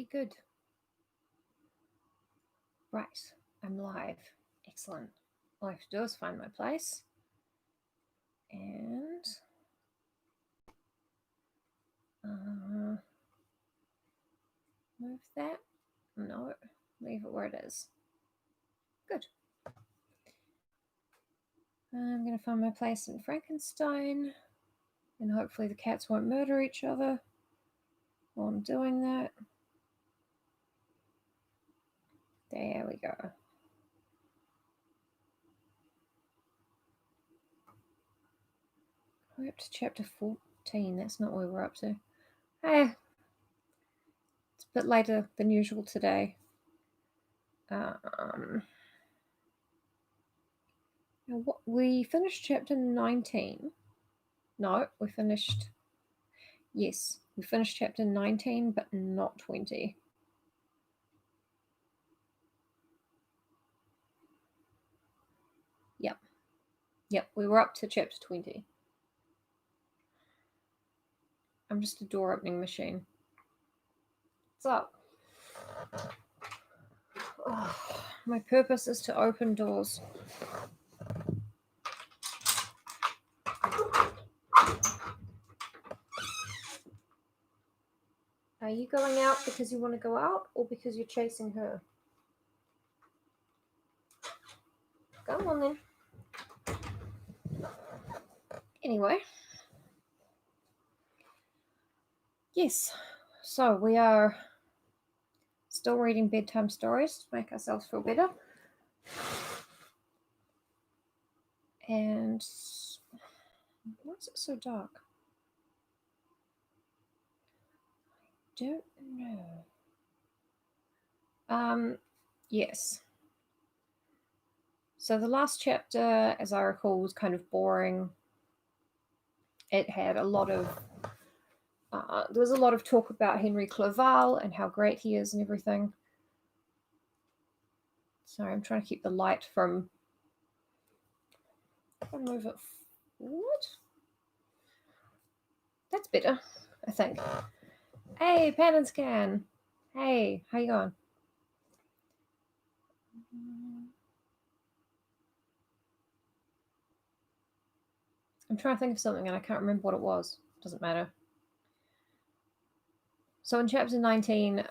be good. Right, I'm live. Excellent. All I have to do is find my place. And move that. No, leave it where it is. Good. I'm going to find my place in Frankenstein. And hopefully the cats won't murder each other while I'm doing that. There we go. We're up to chapter 14. That's not where we're up to. Hey, it's a bit later than usual today. We finished chapter 19. No, we finished... Yes, we finished chapter 19, but not 20. Yep, we were up to chapter 20. I'm just a door opening machine. What's up? Oh, my purpose is to open doors. Are you going out because you want to go out or because you're chasing her? Come on then. Anyway. Yes, so we are still reading bedtime stories to make ourselves feel better. And why is it so dark? I don't know. Yes. So the last chapter, as I recall, was kind of boring. It had a lot of... there was a lot of talk about Henry Clerval and how great he is and everything. Sorry, I'm trying to keep the light from... If I move it forward... That's better, I think. Hey, Pan and Scan. Hey, how you going? I'm trying to think of something and I can't remember what it was. Doesn't matter. So in chapter 19,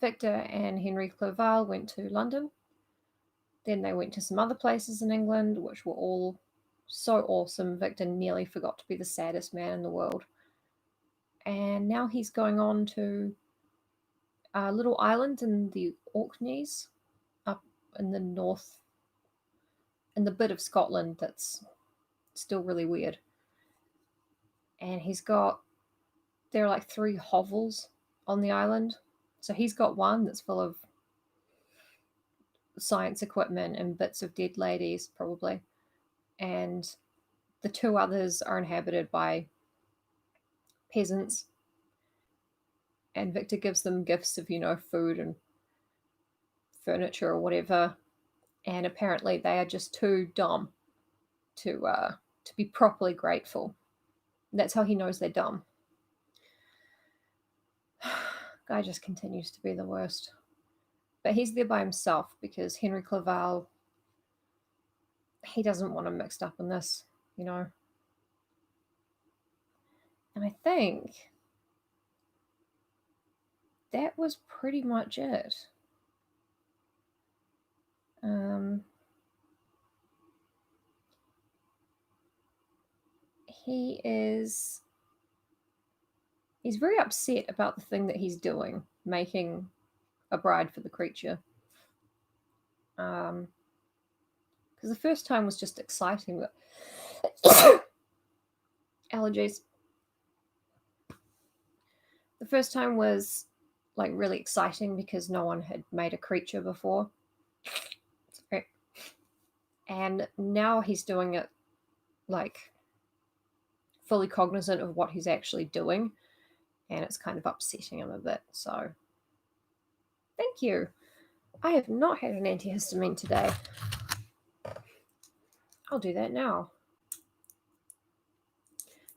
Victor and Henry Clerval went to London. Then they went to some other places in England, which were all so awesome. Victor nearly forgot to be the saddest man in the world. And now he's going on to a little island in the Orkneys, up in the north, in the bit of Scotland that's still really weird. And there are like 3 hovels on the island. So he's got one that's full of science equipment and bits of dead ladies, probably. And the 2 others are inhabited by peasants. And Victor gives them gifts of, food and furniture or whatever. And apparently they are just too dumb to be properly grateful. And that's how he knows they're dumb. Guy just continues to be the worst. But he's there by himself because Henry Clerval, he doesn't want him mixed up in this, And I think that was pretty much it. He's very upset about the thing that he's doing, making a bride for the creature. Because the first time was just exciting, but allergies. The first time was like really exciting because no one had made a creature before. Sorry. And now he's doing it like fully cognizant of what he's actually doing, and it's kind of upsetting him a bit. So thank you. I have not had an antihistamine today. I'll do that now.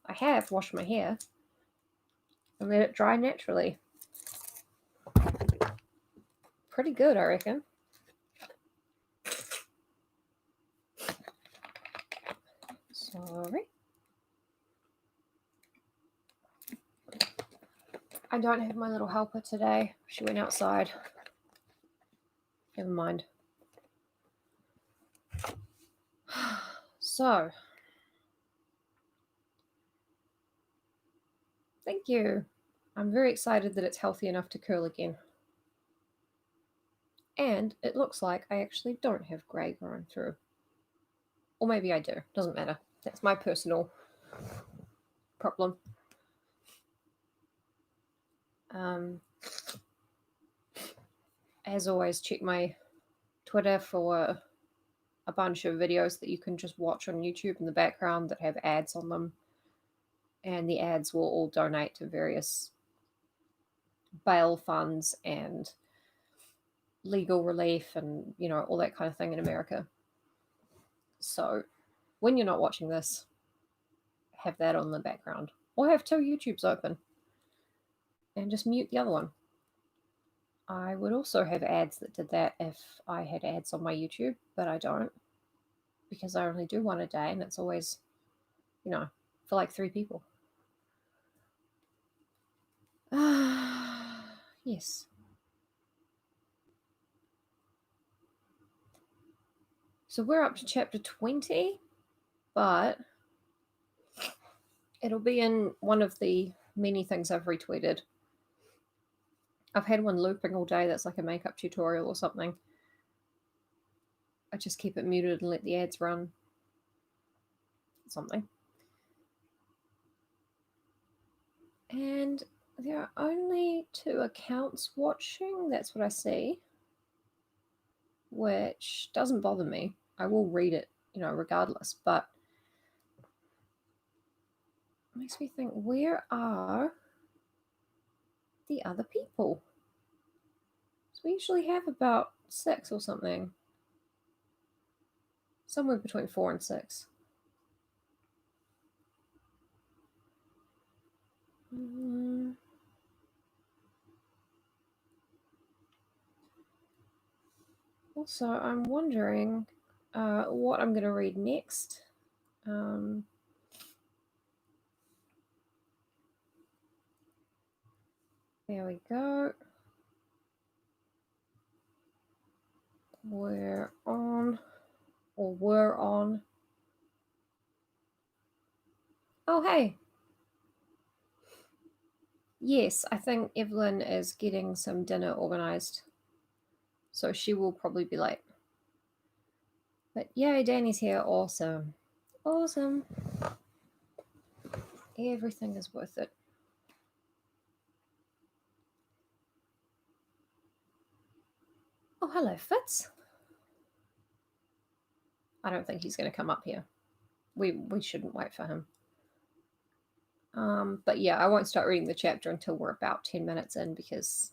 I have washed my hair. and let it dry naturally. Pretty good, I reckon. Sorry. I don't have my little helper today. She went outside. Never mind. So, thank you. I'm very excited that it's healthy enough to curl again. And it looks like I actually don't have grey growing through. Or maybe I do. Doesn't matter. That's my personal problem. As always, check my Twitter for a bunch of videos that you can just watch on YouTube in the background that have ads on them. And the ads will all donate to various bail funds and legal relief and, you know, all that kind of thing in America. So when you're not watching this, have that on the background. Or have 2 YouTubes open. And just mute the other one. I would also have ads that did that if I had ads on my YouTube, but I don't. Because I only do one a day and it's always, you know, for like 3 people. Yes. So we're up to chapter 20, but it'll be in one of the many things I've retweeted. I've had one looping all day that's like a makeup tutorial or something. I just keep it muted and let the ads run. Something. And there are only 2 accounts watching. That's what I see. Which doesn't bother me. I will read it, you know, regardless. But it makes me think, where are the other people? So we usually have about 6 or something. Somewhere between 4 and 6. Also, I'm wondering what I'm going to read next. There we go. We're on. Oh, hey. Yes, I think Evelyn is getting some dinner organized. So she will probably be late. But yay, Danny's here. Awesome. Awesome. Everything is worth it. Oh, hello, Fitz. I don't think he's going to come up here. We shouldn't wait for him. But yeah, I won't start reading the chapter until we're about 10 minutes in because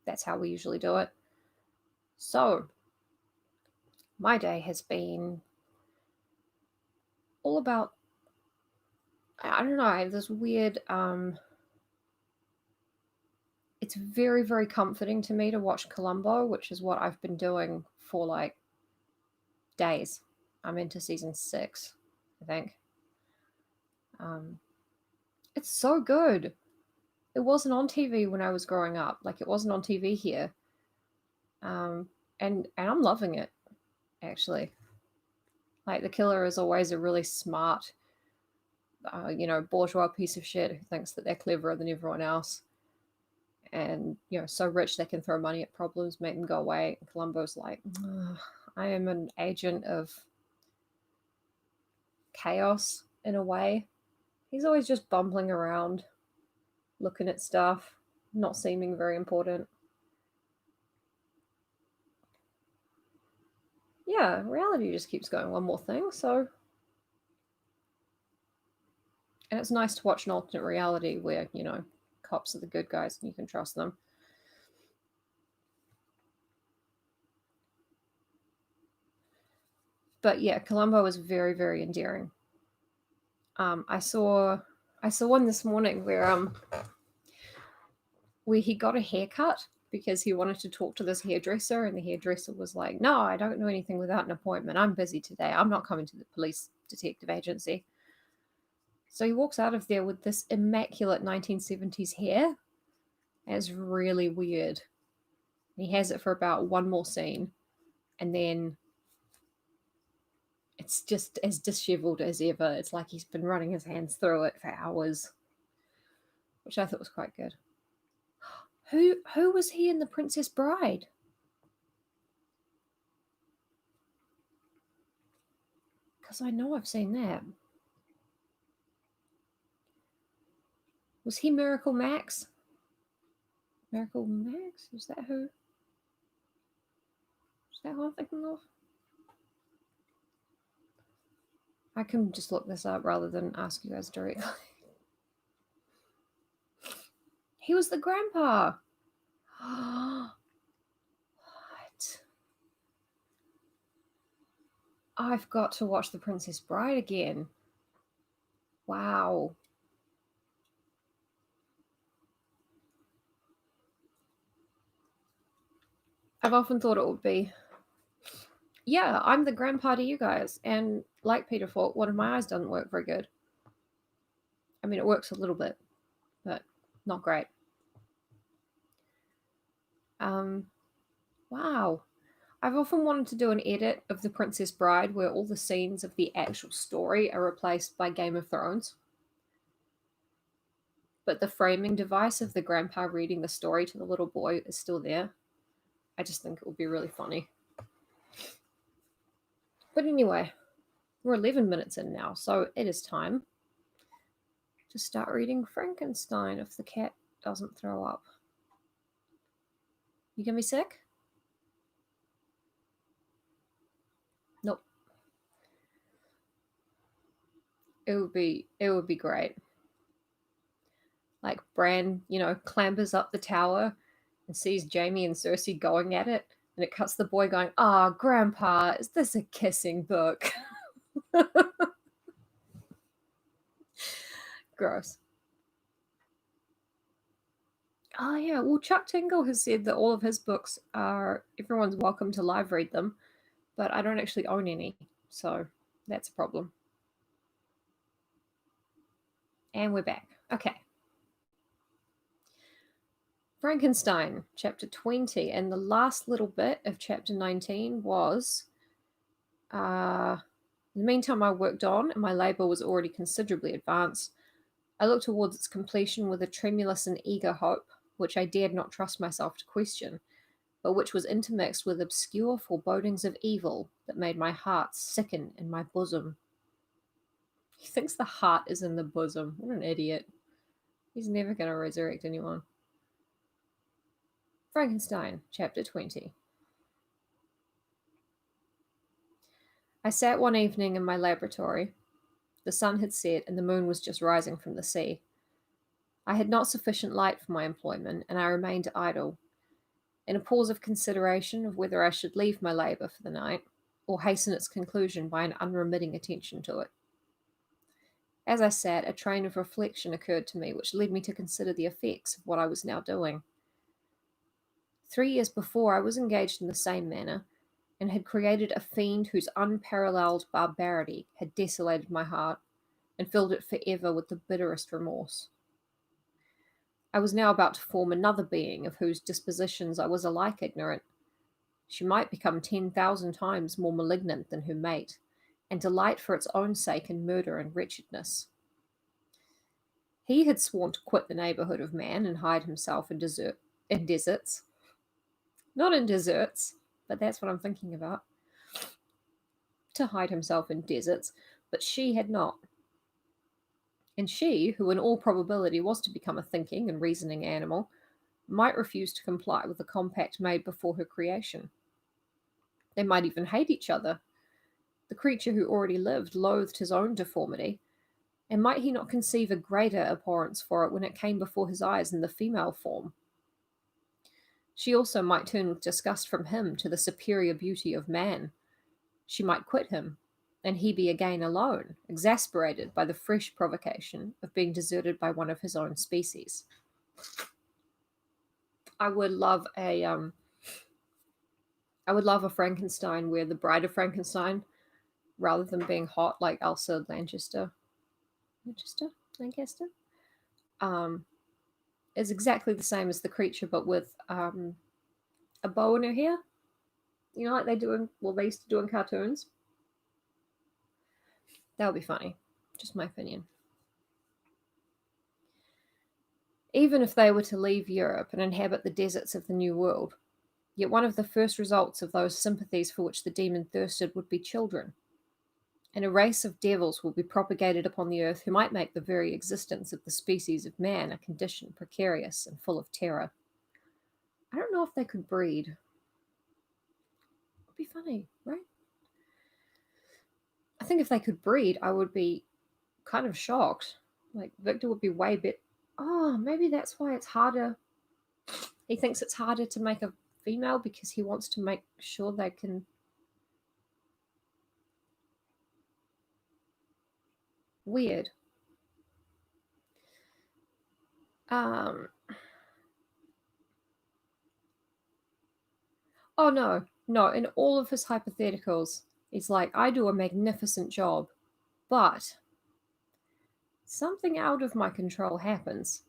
that's how we usually do it. So, my day has been all about, I don't know, I have this weird, it's very, very comforting to me to watch Columbo, which is what I've been doing for like days. I'm into season 6, I think. It's so good. It wasn't on TV when I was growing up. Like, it wasn't on TV here. And I'm loving it, actually. Like, the killer is always a really smart, you know, bourgeois piece of shit who thinks that they're cleverer than everyone else. And, you know, so rich they can throw money at problems, make them go away. And Columbo's like, I am an agent of chaos in a way. He's always just bumbling around, looking at stuff, not seeming very important. Yeah, reality just keeps going one more thing, so. And it's nice to watch an alternate reality where, you know, cops are the good guys and you can trust them. But yeah, Columbo is very, very endearing. I saw I saw one this morning where he got a haircut because he wanted to talk to this hairdresser, and the hairdresser was like, "No, I don't know anything without an appointment. I'm busy today. I'm not coming to the police detective agency." So he walks out of there with this immaculate 1970s hair. It's really weird. He has it for about one more scene, and then it's just as disheveled as ever. It's like he's been running his hands through it for hours, which I thought was quite good. Who was he in The Princess Bride? Because I know I've seen that. Was he Miracle Max? Miracle Max? Is that who? Is that who I'm thinking of? I can just look this up rather than ask you guys directly. He was the grandpa. What? I've got to watch The Princess Bride again. Wow. I've often thought it would be, yeah, I'm the grandpa to you guys. And like Peter Falk, one of my eyes doesn't work very good. I mean, it works a little bit, but not great. Wow. I've often wanted to do an edit of The Princess Bride where all the scenes of the actual story are replaced by Game of Thrones. But the framing device of the grandpa reading the story to the little boy is still there. I just think it would be really funny. But anyway, we're 11 minutes in now, so it is time to start reading Frankenstein if the cat doesn't throw up. You gonna be sick? Nope. It would be great. Like Bran, clambers up the tower and sees Jamie and Cersei going at it, and it cuts the boy going, "Ah, Grandpa, is this a kissing book?" Gross. Oh yeah, well Chuck Tingle has said that all of his books are everyone's welcome to live read them, but I don't actually own any, so that's a problem. And we're back. Okay. Frankenstein, chapter 20, and the last little bit of chapter 19 was in the meantime I worked on, and my labour was already considerably advanced. I looked towards its completion with a tremulous and eager hope, which I dared not trust myself to question, but which was intermixed with obscure forebodings of evil that made my heart sicken in my bosom. He thinks the heart is in the bosom. What an idiot. He's never going to resurrect anyone. Frankenstein, chapter 20. I sat one evening in my laboratory. The sun had set and the moon was just rising from the sea. I had not sufficient light for my employment, and I remained idle, in a pause of consideration of whether I should leave my labour for the night, or hasten its conclusion by an unremitting attention to it. As I sat, a train of reflection occurred to me which led me to consider the effects of what I was now doing. 3 years before, I was engaged in the same manner, and had created a fiend whose unparalleled barbarity had desolated my heart, and filled it forever with the bitterest remorse. I was now about to form another being of whose dispositions I was alike ignorant. She might become 10,000 times more malignant than her mate, and delight for its own sake in murder and wretchedness. He had sworn to quit the neighbourhood of man and hide himself in deserts. Not in deserts, but that's what I'm thinking about. To hide himself in deserts, but she had not. And she, who in all probability was to become a thinking and reasoning animal, might refuse to comply with the compact made before her creation. They might even hate each other. The creature who already lived loathed his own deformity, and might he not conceive a greater abhorrence for it when it came before his eyes in the female form? She also might turn with disgust from him to the superior beauty of man. She might quit him, and he be again alone, exasperated by the fresh provocation of being deserted by one of his own species. I would love a Frankenstein where the bride of Frankenstein, rather than being hot like Elsa Lancaster, um, is exactly the same as the creature, but with a bow in her hair. You know, like they used to do in cartoons. That would be funny. Just my opinion. Even if they were to leave Europe and inhabit the deserts of the New World, yet one of the first results of those sympathies for which the demon thirsted would be children. And a race of devils will be propagated upon the earth who might make the very existence of the species of man a condition precarious and full of terror. I don't know if they could breed. It would be funny, right? I think if they could breed, I would be kind of shocked. Like, Victor would be way better. Oh, maybe that's why it's harder. He thinks it's harder to make a female because he wants to make sure they can. Weird. Um. Oh no, no. In all of his hypotheticals, he's like, I do a magnificent job, but something out of my control happens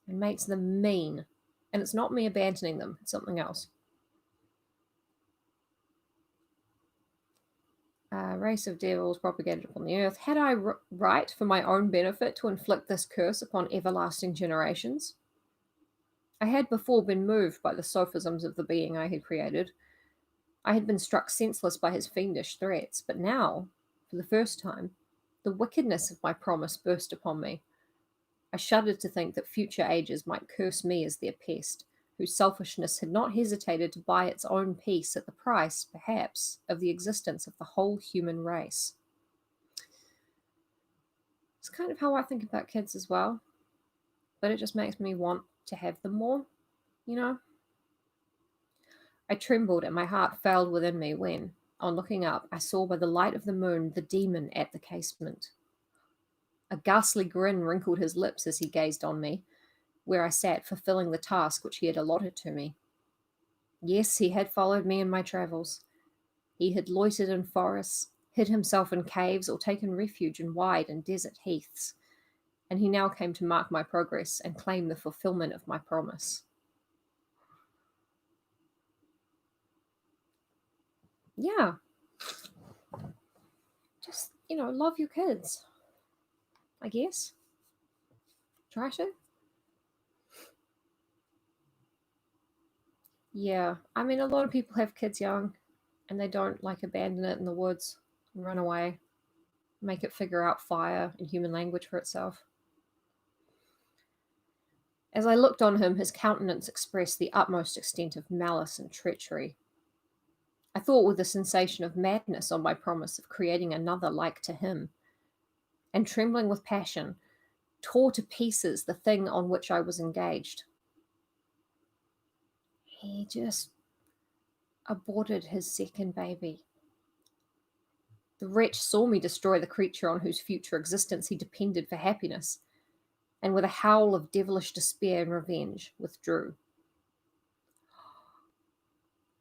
and makes them mean, and it's not me abandoning them; it's something else. Race of devils propagated upon the earth. Had I right for my own benefit to inflict this curse upon everlasting generations? I had before been moved by the sophisms of the being I had created. I had been struck senseless by his fiendish threats, but now, for the first time, the wickedness of my promise burst upon me. I shuddered to think that future ages might curse me as their pest, whose selfishness had not hesitated to buy its own peace at the price, perhaps, of the existence of the whole human race. It's kind of how I think about kids as well, but it just makes me want to have them more, you know? I trembled and my heart failed within me when, on looking up, I saw by the light of the moon the demon at the casement. A ghastly grin wrinkled his lips as he gazed on me, where I sat fulfilling the task which he had allotted to me. Yes, he had followed me in my travels. He had loitered in forests, hid himself in caves, or taken refuge in wide and desert heaths, and he now came to mark my progress and claim the fulfillment of my promise. Yeah, just, love your kids, I guess. Try to. Yeah, I mean, a lot of people have kids young and they don't like abandon it in the woods and run away, make it figure out fire and human language for itself. As I looked on him, his countenance expressed the utmost extent of malice and treachery. I thought with a sensation of madness on my promise of creating another like to him, and trembling with passion, tore to pieces the thing on which I was engaged. He just aborted his second baby. The wretch saw me destroy the creature on whose future existence he depended for happiness, and with a howl of devilish despair and revenge, withdrew.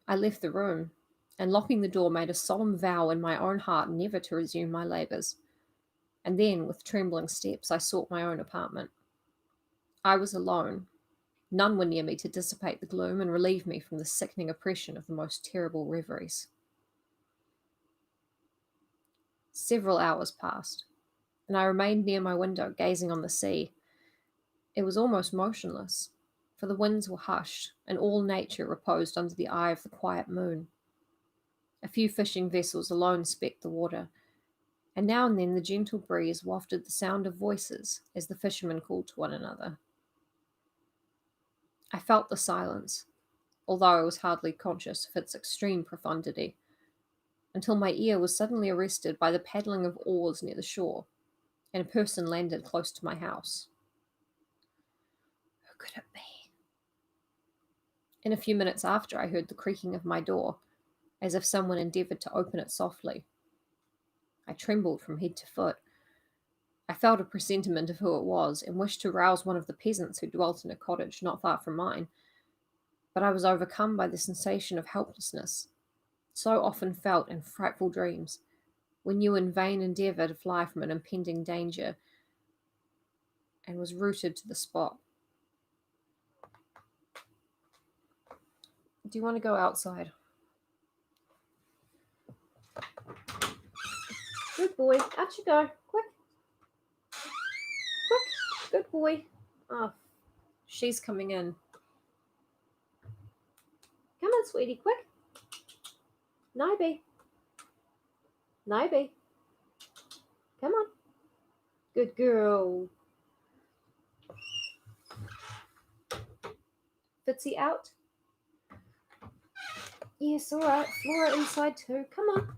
I left the room, and locking the door, made a solemn vow in my own heart never to resume my labours. And then, with trembling steps, I sought my own apartment. I was alone. None were near me to dissipate the gloom and relieve me from the sickening oppression of the most terrible reveries. Several hours passed, and I remained near my window, gazing on the sea. It was almost motionless, for the winds were hushed, and all nature reposed under the eye of the quiet moon. A few fishing vessels alone specked the water, and now and then the gentle breeze wafted the sound of voices as the fishermen called to one another. I felt the silence, although I was hardly conscious of its extreme profundity, until my ear was suddenly arrested by the paddling of oars near the shore, and a person landed close to my house. Who could it be? In a few minutes after, I heard the creaking of my door, as if someone endeavoured to open it softly. I trembled from head to foot. I felt a presentiment of who it was, and wished to rouse one of the peasants who dwelt in a cottage not far from mine, but I was overcome by the sensation of helplessness, so often felt in frightful dreams, when you in vain endeavour to fly from an impending danger, and was rooted to the spot. Do you want to go outside? Good boy. Out you go. Quick. Quick. Good boy. Oh, she's coming in. Come on, sweetie. Quick. Nibby. Nibby. Come on. Good girl. Fitzy out. Yes, all right. Flora inside too. Come on.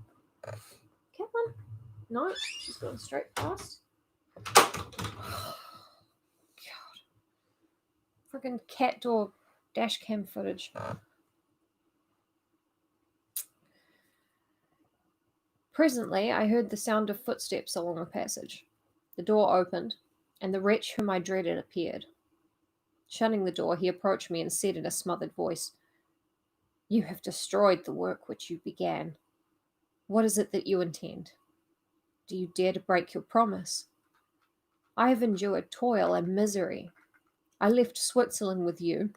Come on. No, she's going straight past. God. Freaking cat door dash cam footage. Presently, I heard the sound of footsteps along the passage. The door opened, and the wretch whom I dreaded appeared. Shutting the door, he approached me and said in a smothered voice, "You have destroyed the work which you began. What is it that you intend? Do you dare to break your promise? I have endured toil and misery. I left Switzerland with you.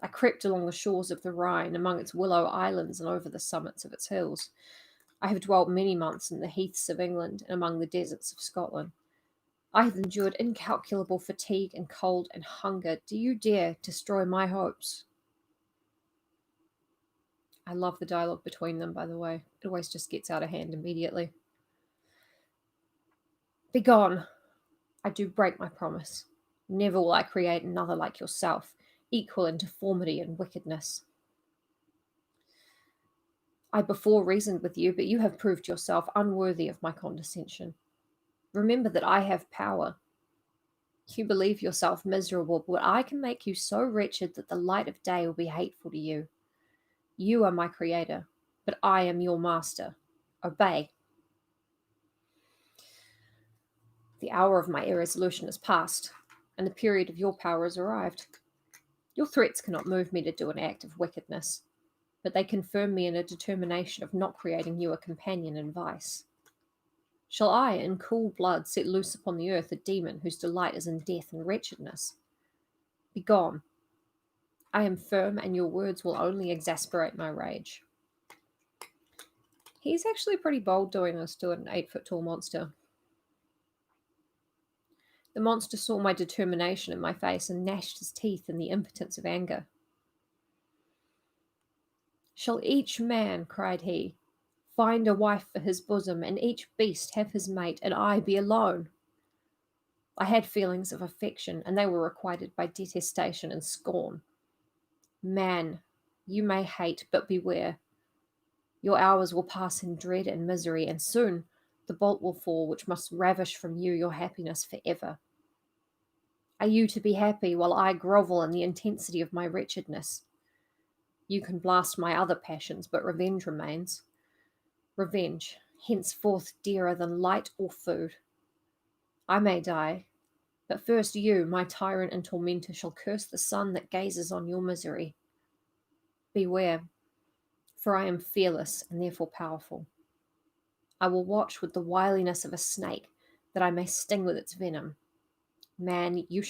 I crept along the shores of the Rhine, among its willow islands and over the summits of its hills. I have dwelt many months in the heaths of England and among the deserts of Scotland. I have endured incalculable fatigue and cold and hunger. Do you dare destroy my hopes?" I love the dialogue between them, by the way. It always just gets out of hand immediately. "Begone! I do break my promise. Never will I create another like yourself, equal in deformity and wickedness. I before reasoned with you, but you have proved yourself unworthy of my condescension. Remember that I have power. You believe yourself miserable, but I can make you so wretched that the light of day will be hateful to you. You are my creator, but I am your master. Obey. The hour of my irresolution is past, and the period of your power has arrived. Your threats cannot move me to do an act of wickedness, but they confirm me in a determination of not creating you a companion in vice. Shall I, in cool blood, set loose upon the earth a demon whose delight is in death and wretchedness? Begone. I am firm, and your words will only exasperate my rage." He's actually pretty bold doing this to an 8-foot tall monster. The monster saw my determination in my face and gnashed his teeth in the impotence of anger. "Shall each man," cried he, "find a wife for his bosom, and each beast have his mate, and I be alone?" I had feelings of affection, and they were requited by detestation and scorn. Man, you may hate, but beware. Your hours will pass in dread and misery, and soon the bolt will fall which must ravish from you your happiness forever. Are you to be happy while I grovel in the intensity of my wretchedness? You can blast my other passions, but revenge remains. Revenge, henceforth dearer than light or food. I may die, but first you, my tyrant and tormentor, shall curse the sun that gazes on your misery. Beware, for I am fearless and therefore powerful. I will watch with the wiliness of a snake, that I may sting with its venom. Man, you shall